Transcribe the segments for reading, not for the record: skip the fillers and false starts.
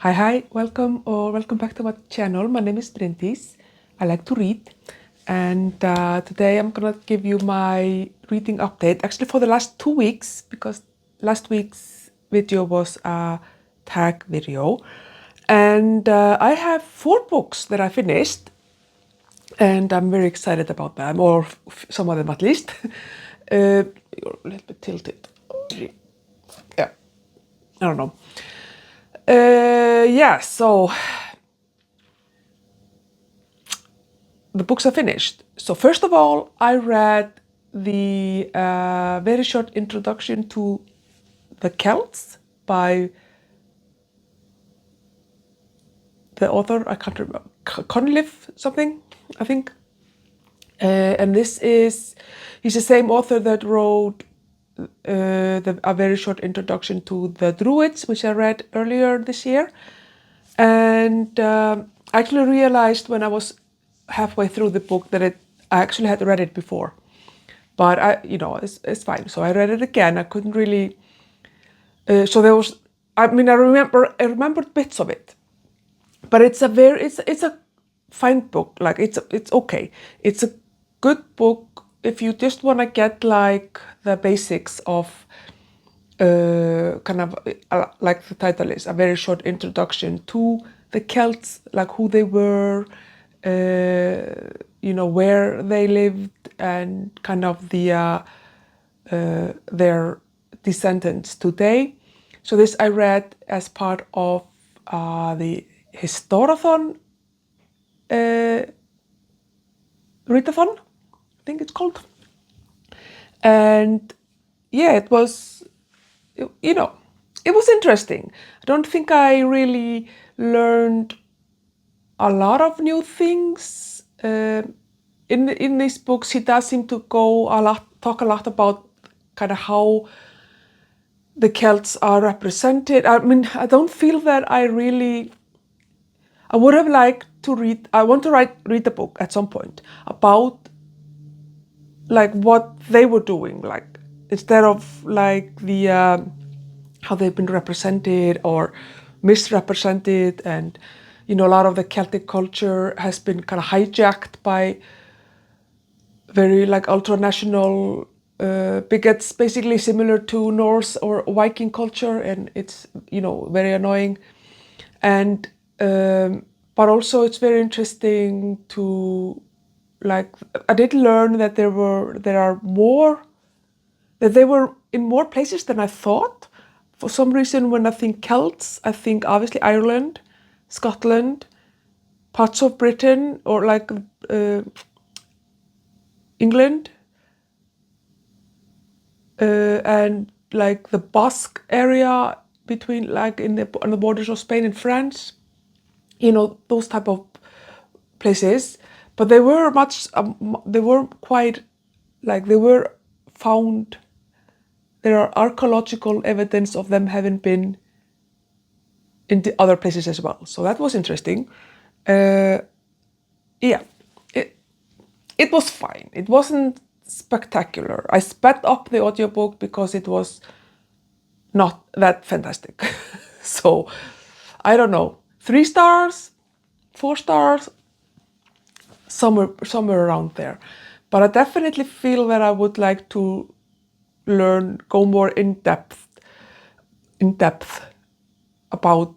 Hi, welcome back to my channel. My name is Bryndís. I like to read, and today I'm gonna give you my reading update. Actually, for the last 2 weeks, because last week's video was a tag video, and I have 4 books that I finished, and I'm very excited about them, or some of them at least. You're a little bit tilted. Yeah, I don't know. Yeah, so the books are finished. So first of all, I read the very short introduction to the Celts by the author, I can't remember, Cunliffe something, I think. And he's the same author that wrote a very short introduction to the Druids, which I read earlier this year. And I actually realized when I was halfway through the book that I actually had read it before. But it's fine. So I read it again. I couldn't really. So there was. I mean, I remembered bits of it, but it's a fine book. Like it's okay. It's a good book if you just want to get like the basics of kind of like the title is, a very short introduction to the Celts, like who they were, where they lived, and kind of their descendants today. So this I read as part of the Historathon readathon, I think it's called. And yeah, it was interesting. I don't think I really learned a lot of new things. In these books, he does seem to talk a lot about kind of how the Celts are represented. I mean, I don't feel that I would have liked to read. I want to read the book at some point about like what they were doing, like instead of like the how they've been represented or misrepresented, and a lot of the Celtic culture has been kind of hijacked by very like ultranational bigots, basically similar to Norse or Viking culture, and it's very annoying. And but also it's very interesting to like I did learn that they were in more places than I thought. For some reason, when I think Celts, I think obviously Ireland, Scotland, parts of Britain, or like England, and like the Basque area between like on the borders of Spain and France, those type of places. But they were quite like they were found. There are archaeological evidence of them having been in the other places as well. So that was interesting. Yeah, it was fine. It wasn't spectacular. I sped up the audiobook because it was not that fantastic. So I don't know, 3 stars, 4 stars, somewhere around there. But I definitely feel that I would like to go more in depth about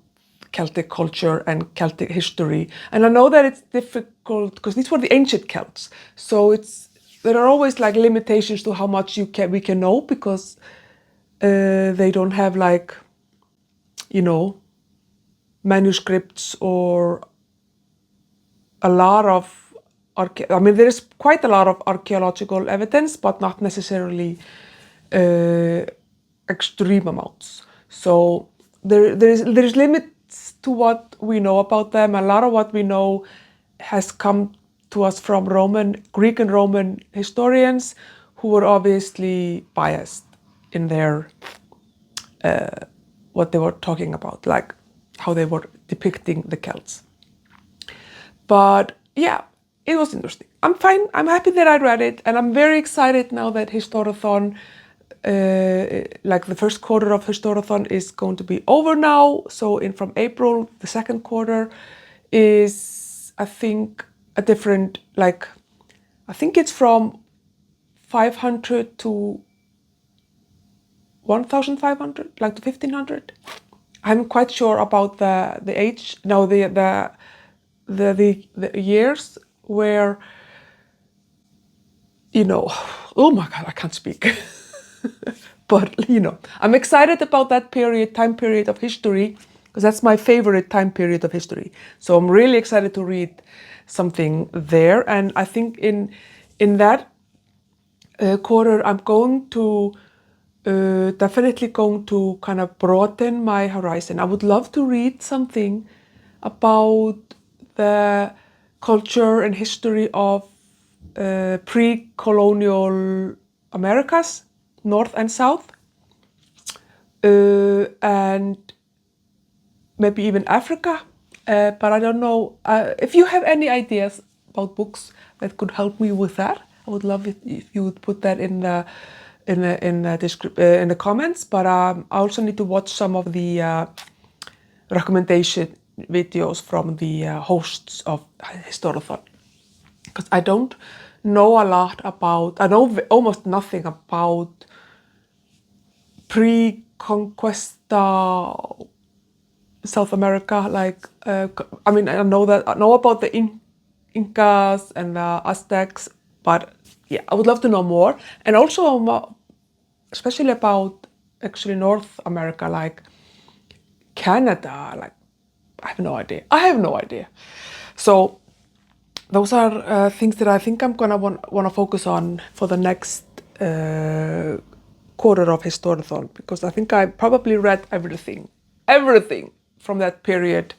Celtic culture and Celtic history. And I know that it's difficult because these were the ancient Celts. So there are always like limitations to how much we can know, because they don't have like, manuscripts or a lot of there is quite a lot of archaeological evidence, but not necessarily extreme amounts. So there's limits to what we know about them. A lot of what we know has come to us from Greek and Roman historians, who were obviously biased in their what they were talking about, like how they were depicting the Celts. But yeah, it was interesting. I'm fine. I'm happy that I read it, and I'm very excited now that Historathon like the first quarter of Historathon is going to be over now. So from April, the second quarter is, I think, a different, like, I think it's from 500 to 1,500, like to 1,500. I'm quite sure about the age, no, the years where, you know, oh my God, I can't speak. But, you know, I'm excited about that time period of history, because that's my favorite time period of history. So I'm really excited to read something there. And I think in that quarter, I'm going to definitely going to kind of broaden my horizon. I would love to read something about the culture and history of pre-colonial Americas, North and South, and maybe even Africa. But I don't know if you have any ideas about books that could help me with that. I would love it if you would put that in the comments. But I also need to watch some of the recommendation videos from the hosts of Historathon, because I don't know a lot about. I know almost nothing about pre-conquista South America. Like, I mean, I know about the Incas and the Aztecs, but yeah, I would love to know more, and also especially about actually North America, like Canada. Like, I have no idea. So those are things that I think I'm gonna want to focus on for the next quarter of Historathon, because I think I probably read everything from that period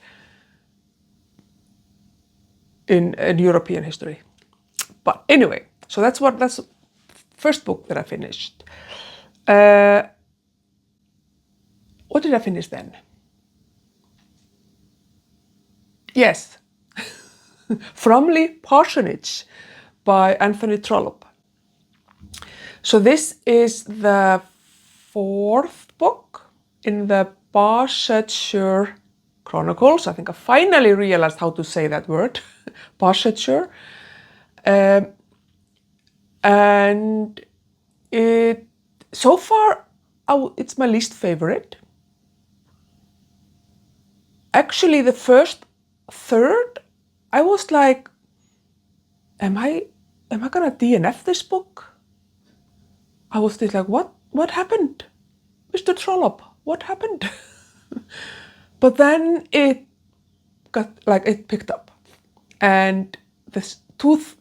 in European history. But anyway, so that's the first book that I finished. What did I finish then? Yes, Framley, Parsonage by Anthony Trollope. So this is the fourth book in the Barsetshire Chronicles. I think I finally realized how to say that word, Barsetshire. And so far, it's my least favorite. Actually, the first third, I was like, am I gonna DNF this book? I was just like, what happened? Mr. Trollope, what happened? But then it picked up. And the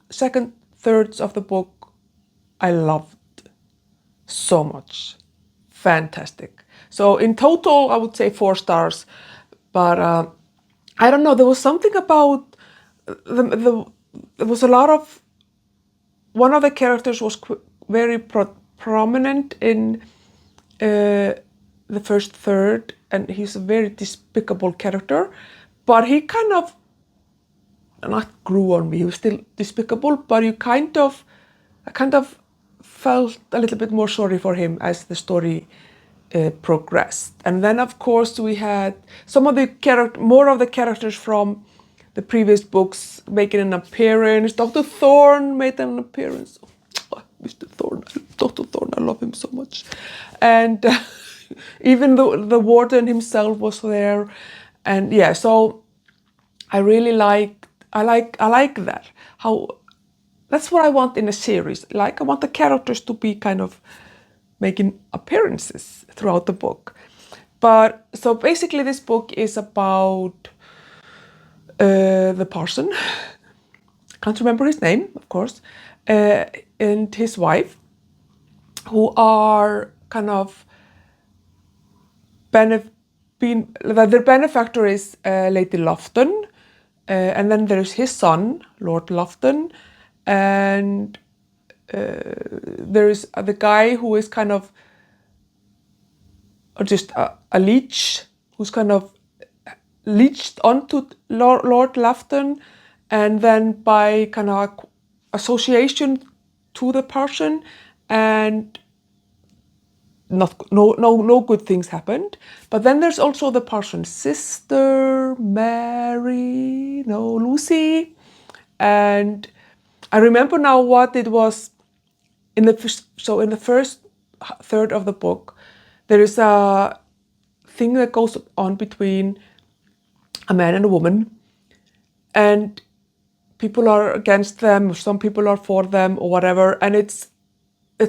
second thirds of the book, I loved so much. Fantastic. So in total, I would say 4 stars. But I don't know, there was something about there was a lot of, one of the characters was very prominent in the first third, and he's a very despicable character, but he kind of not grew on me. He was still despicable, but I kind of felt a little bit more sorry for him as the story progressed. And then of course we had some of the more of the characters from the previous books making an appearance. Dr. Thorne made an appearance. Oh, Mr. Thorne, Dr. Thorne, I love him so much. And even the warden himself was there. And yeah, so I really like that. That's what I want in a series. Like, I want the characters to be kind of making appearances throughout the book. But so basically this book is about the parson, can't remember his name, of course, and his wife, who are kind of their benefactor is Lady Lufton, and then there's his son, Lord Lufton, and there's the guy who is kind of just a leech, who's kind of leached onto Lord Lufton, and then by kind of association to the person, and no good things happened. But then there's also the parson's sister, Mary, no, Lucy. And I remember now what it was in the first third of the book, there is a thing that goes on between a man and a woman, and people are against them, or some people are for them, or whatever, and it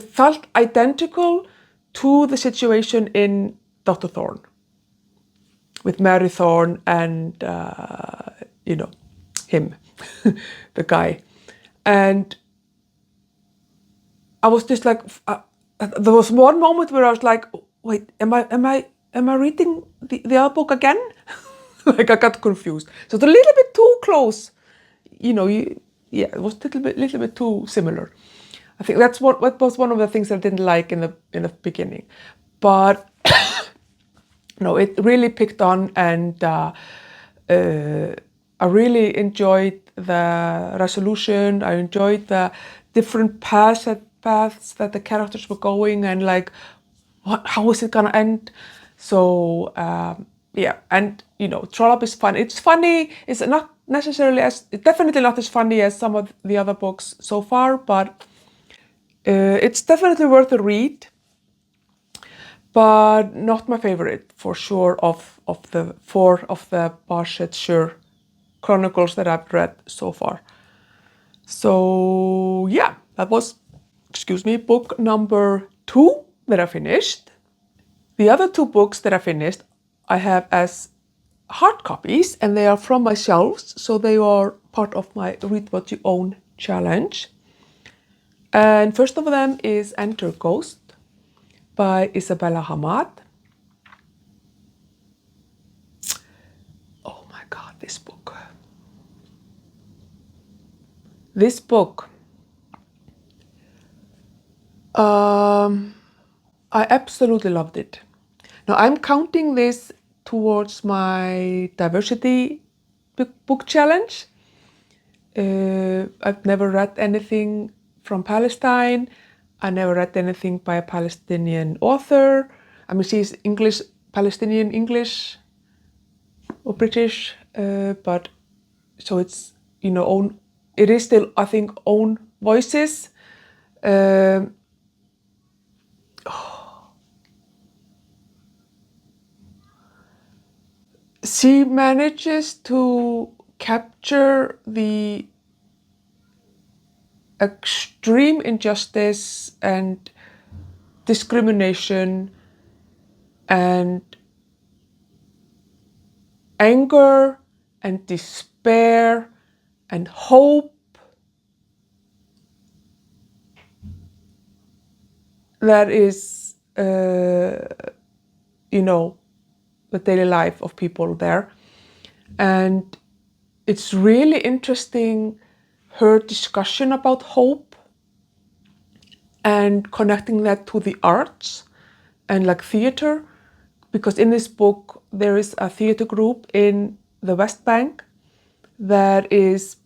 felt identical to the situation in Dr. Thorne, with Mary Thorne and him, the guy, and I was just like, there was one moment where I was like, wait, am I reading the other book again? Like I got confused. So it's a little bit too close, it was a little bit too similar. I think that's what was one of the things that I didn't like in the beginning, but no, it really picked on, and I really enjoyed the resolution. I enjoyed the different paths that the characters were going, and like, how is it gonna end? So and Trollope is fun. It's funny. It's not necessarily definitely not as funny as some of the other books so far, but it's definitely worth a read. But not my favorite for sure of the 4 of the Barsetshire Chronicles that I've read so far. So yeah, that was, book number 2 that I finished. The other 2 books that I finished, I have as hard copies, and they are from my shelves, so they are part of my Read What You Own challenge. And first of them is Enter Ghost by Isabella Hamad. Oh my God, this book. I absolutely loved it. Now I'm counting this towards my diversity book challenge. I've never read anything from Palestine. I never read anything by a Palestinian author. I mean, she's English, Palestinian English or British, but so it's, it is still, I think, own voices. She manages to capture the extreme injustice and discrimination and anger and despair and hope that is, the daily life of people there. And it's really interesting, her discussion about hope and connecting that to the arts and like theater, because in this book there is a theater group in the West Bank that is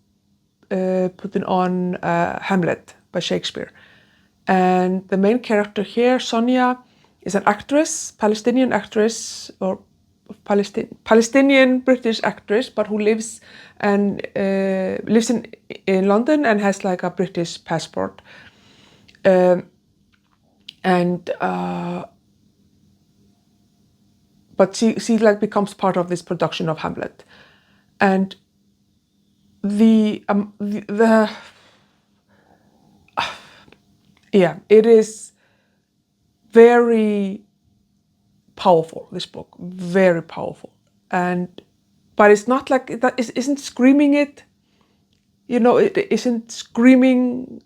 putting on Hamlet by Shakespeare. And the main character here, Sonia, is an actress, Palestinian actress, or Palestinian British actress, but who lives in London and has like a British passport. But she like becomes part of this production of Hamlet, and it is very powerful, this book, very powerful. But it's not like that, it isn't screaming it, it isn't screaming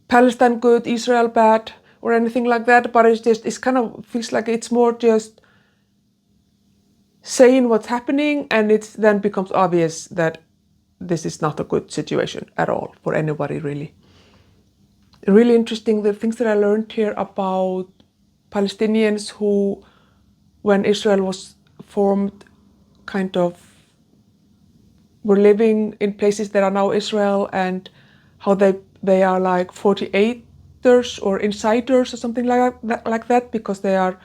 Palestine good, Israel bad, or anything like that, but it's kind of feels like it's more just saying what's happening, and it then becomes obvious that this is not a good situation at all for anybody, really. Really interesting, the things that I learned here about Palestinians who, when Israel was formed, kind of were living in places that are now Israel, and how they are like 48 inspectors or insiders or something like that, because they are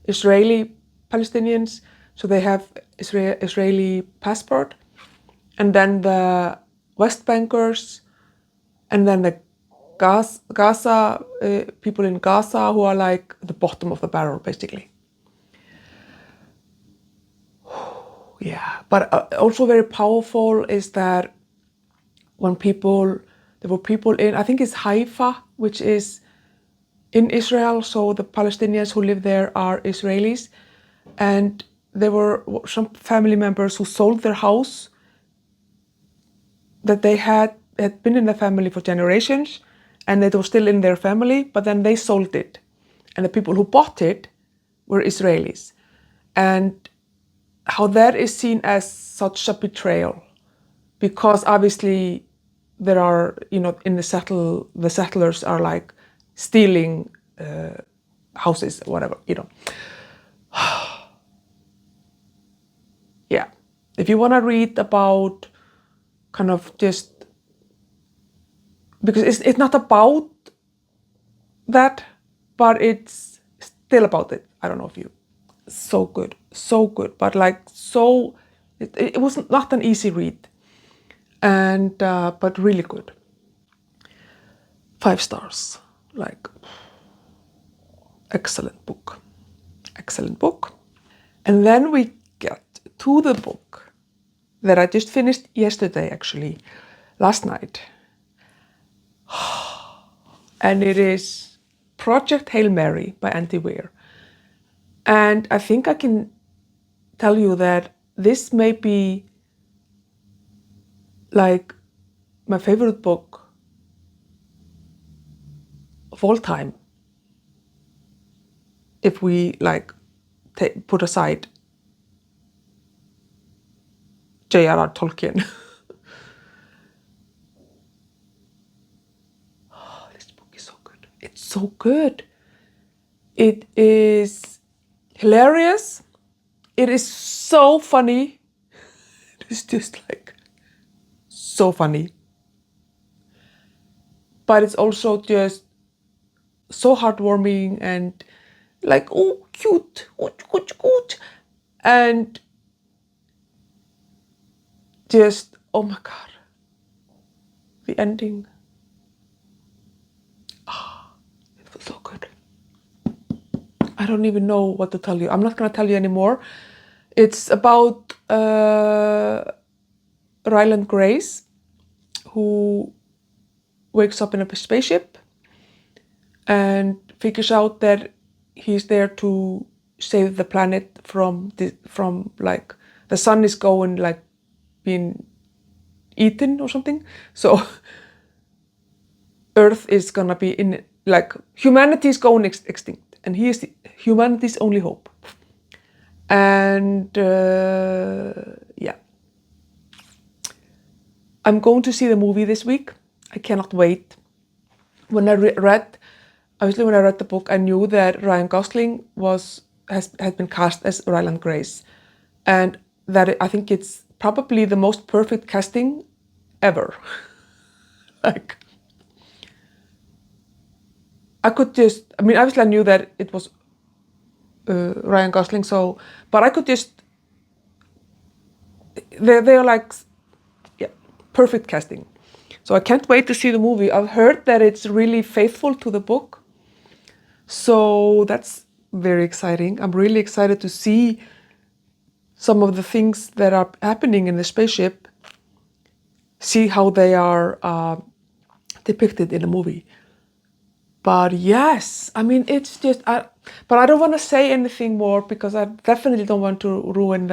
Israeli Palestinians, so they have Israeli passport. And then the West Bankers, and then the Gaza people in Gaza, who are like the bottom of the barrel, basically. Yeah, but also very powerful is that there were people in, I think it's Haifa, which is in Israel, so the Palestinians who live there are Israelis, and there were some family members who sold their house that they had been in the family for generations, and it was still in their family, but then they sold it. And the people who bought it were Israelis. And how that is seen as such a betrayal, because obviously there are, in the settlers are like stealing houses, whatever, Yeah, if you want to read about kind of just, because it's not about that, but it's still about it. I don't know if you, so good, but like it was not an easy read, and but really good. 5 stars, like excellent book. And then we get to the book that I just finished yesterday, actually, last night. And it is Project Hail Mary by Andy Weir. And I think I can tell you that this may be like my favorite book of all time, if we like put aside J.R.R. Tolkien. Oh, this book is so good. It's so good. It is hilarious. It is so funny. It's just like so funny. But it's also just so heartwarming and like, oh, cute, cute. And just, oh my God, the ending. It was so good. I don't even know what to tell you. I'm not going to tell you anymore. It's about Ryland Grace, who wakes up in a spaceship and figures out that he's there to save the planet from like the sun is going like being eaten or something. So Earth is gonna be in, like, humanity is going extinct, and he is humanity's only hope. And yeah, I'm going to see the movie this week. I cannot wait. When I read the book, I knew that Ryan Gosling had been cast as Ryland Grace, and that I think it's probably the most perfect casting ever. Like, obviously I knew that it was Ryan Gosling, so, but I could just, they're like, yeah, perfect casting. So I can't wait to see the movie. I've heard that it's really faithful to the book, so that's very exciting. I'm really excited to see some of the things that are happening in the spaceship, see how they are depicted in the movie. But yes, it's just, but I don't want to say anything more, because I definitely don't want to ruin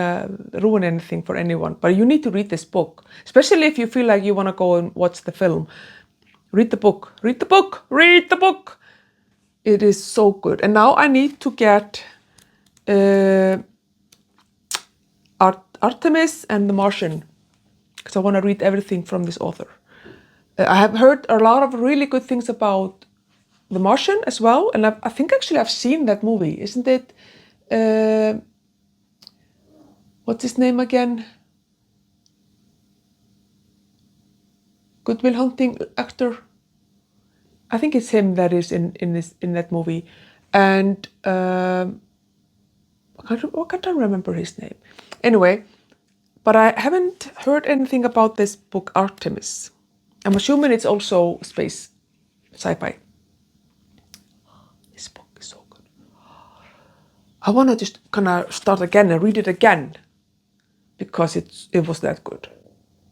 anything for anyone. But you need to read this book, especially if you feel like you want to go and watch the film. Read the book. It is so good. And now I need to get Artemis and The Martian, because I want to read everything from this author. I have heard a lot of really good things about The Martian as well, and I think actually I've seen that movie. Isn't it? What's his name again? Good Will Hunting actor. I think it's him that is in that movie, and I can't remember his name. Anyway, but I haven't heard anything about this book Artemis. I'm assuming it's also space sci-fi. This book is so good. I want to just kind of start again and read it again because it was that good.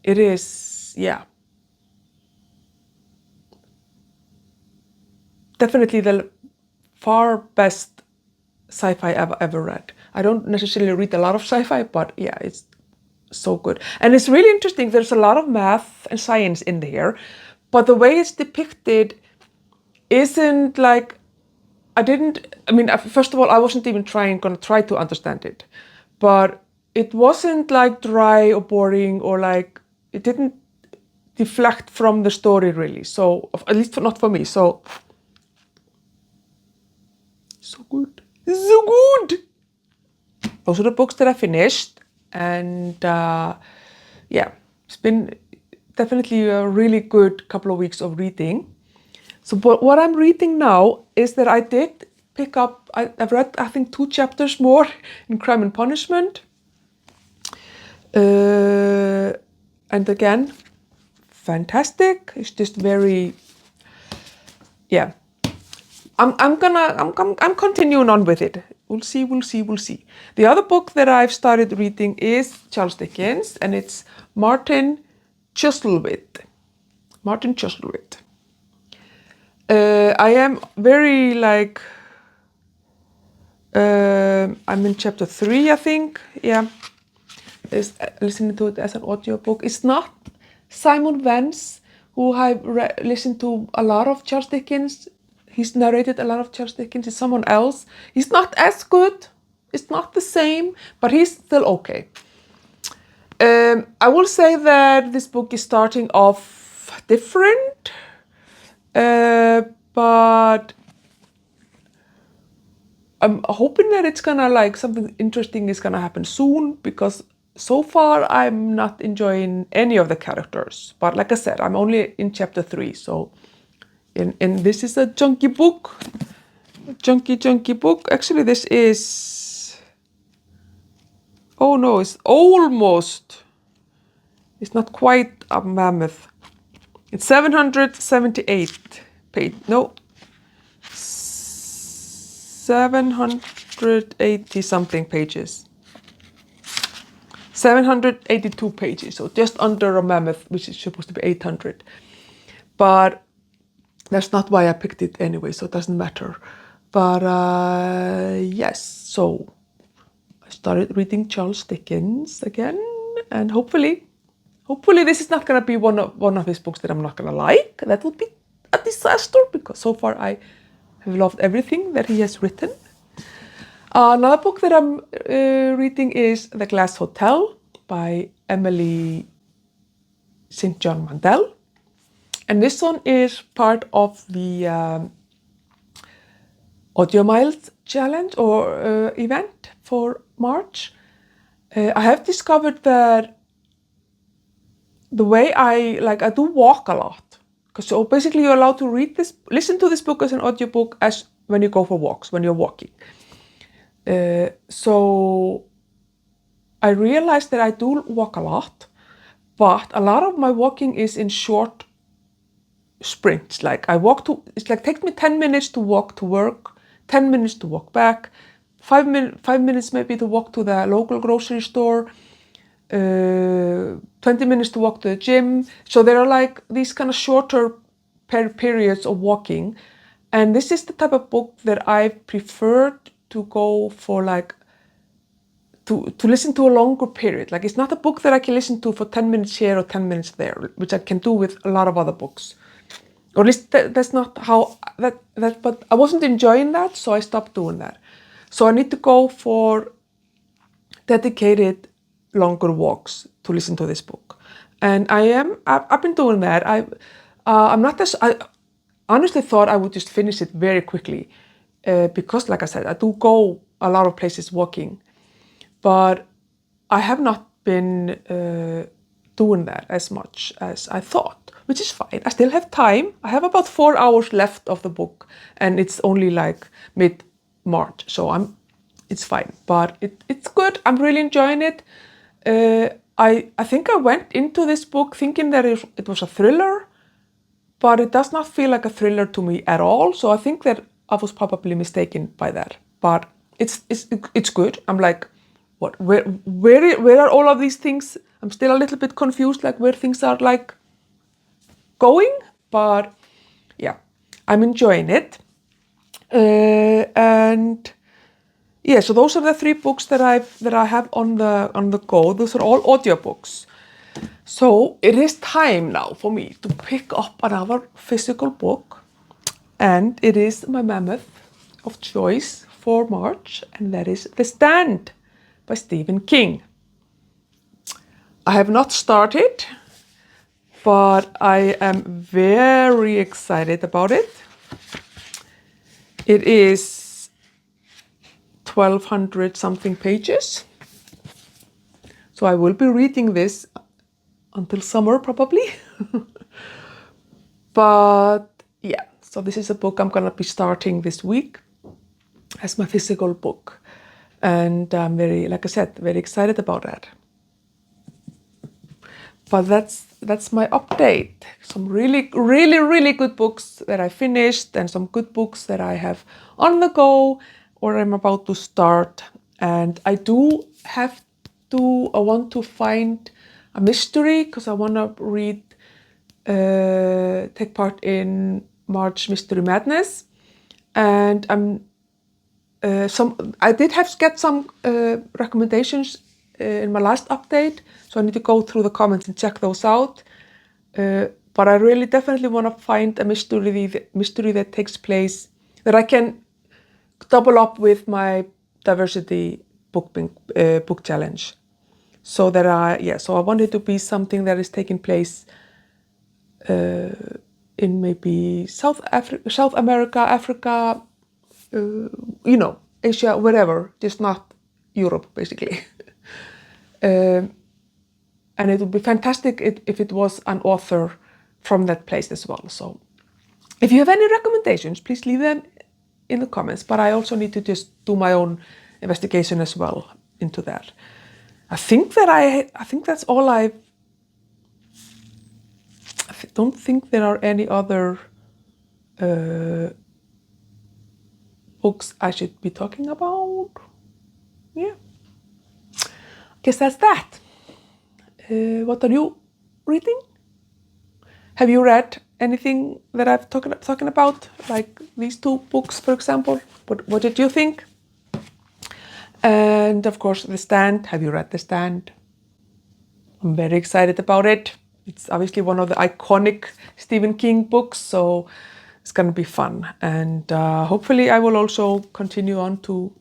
It is, yeah. Definitely the far best sci-fi I've ever read. I don't necessarily read a lot of sci-fi, but yeah, it's so good. And it's really interesting. There's a lot of math and science in there, but the way it's depicted isn't like, first of all, I wasn't even gonna try to understand it, but it wasn't like dry or boring or like, it didn't deflect from the story really. So, at least not for me. So good. So good! Those are the books that I finished. And yeah, it's been definitely a really good couple of weeks of reading. So but what I'm reading now is that I did pick up, I've read I think 2 chapters more in Crime and Punishment. And again, fantastic. It's just very, yeah. I'm continuing on with it. We'll see. The other book that I've started reading is Charles Dickens, and it's Martin Chuzzlewit. I am very like, I'm in chapter 3, I think. Yeah, is listening to it as an audiobook. It's not Simon Vance, who I've listened to a lot of Charles Dickens. He's narrated a lot of Charles Dickens. It's someone else. He's not as good. It's not the same, but he's still okay. I will say that this book is starting off different, but I'm hoping that it's gonna like something interesting is gonna happen soon, because so far I'm not enjoying any of the characters. But like I said, I'm only in chapter 3, so. And this is a chunky book. Chunky book. Actually, this is... Oh no, it's almost... It's not quite a mammoth. It's 778 page. No. 780 something pages. 782 pages. So just under a mammoth, which is supposed to be 800. But... that's not why I picked it anyway, so it doesn't matter. But yes, so I started reading Charles Dickens again, and hopefully this is not gonna be one of his books that I'm not gonna like. That would be a disaster, because so far I have loved everything that he has written. Another book that I'm reading is The Glass Hotel by Emily St.John Mandel. And this one is part of the Audio Miles Challenge or event for March. I have discovered that the way I do walk a lot. So basically you're allowed to listen to this book as an audiobook as when you go for walks, when you're walking. So I realized that I do walk a lot, but a lot of my walking is in short sprints. Like takes me 10 minutes to walk to work, 10 minutes to walk back, 5 minutes maybe to walk to the local grocery store, 20 minutes to walk to the gym. So there are like these kind of shorter periods of walking. And this is the type of book that I prefer to go for, like to listen to a longer period. Like it's not a book that I can listen to for 10 minutes here or 10 minutes there, which I can do with a lot of other books. Or at least that's not how but I wasn't enjoying that, so I stopped doing that. So I need to go for dedicated longer walks to listen to this book. And I've been doing that. I honestly thought I would just finish it very quickly, because like I said, I do go a lot of places walking, but I have not been doing that as much as I thought, which is fine. I still have time. I have about 4 hours left of the book, and it's only like mid-March, so it's fine. But it's good. I'm really enjoying it. I think I went into this book thinking that it was a thriller, but it does not feel like a thriller to me at all. So I think that I was probably mistaken by that. But it's good. I'm like, what? Where are all of these things? I'm still a little bit confused, like where things are like going. But yeah, I'm enjoying it. And yeah, so those are the 3 books that I have on the go. Those are all audiobooks. So it is time now for me to pick up another physical book, and it is my mammoth of choice for March, and that is The Stand by Stephen King. I have not started, but I am very excited about it. It is 1,200 something pages. So I will be reading this until summer probably. But yeah, so this is a book I'm gonna be starting this week as my physical book. And I'm like I said, very excited about that. But that's my update. Some really good books that I finished, and some good books that I have on the go or I'm about to start. And I want to find a mystery, because I want to take part in March Mystery Madness. And I did get some recommendations in my last update, so I need to go through the comments and check those out. But I really definitely want to find a mystery that takes place, that I can double up with my diversity book challenge. So so I want it to be something that is taking place in maybe South America, Africa, Asia, wherever, just not Europe, basically. And it would be fantastic if it was an author from that place as well. So if you have any recommendations, please leave them in the comments. But I also need to just do my own investigation as well into that. I think that's all I don't think there are any other books I should be talking about. Yeah, guess that's that. What are you reading? Have you read anything that I've talking about, like these 2 books, for example? What did you think? And of course, The Stand. Have you read The Stand? I'm very excited about it. It's obviously one of the iconic Stephen King books, so it's going to be fun. And hopefully I will also continue on to,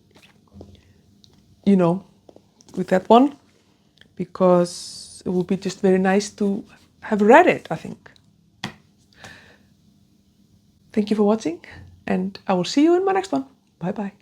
with that one, because it would be just very nice to have read it, I think. Thank you for watching, and I will see you in my next one. Bye bye.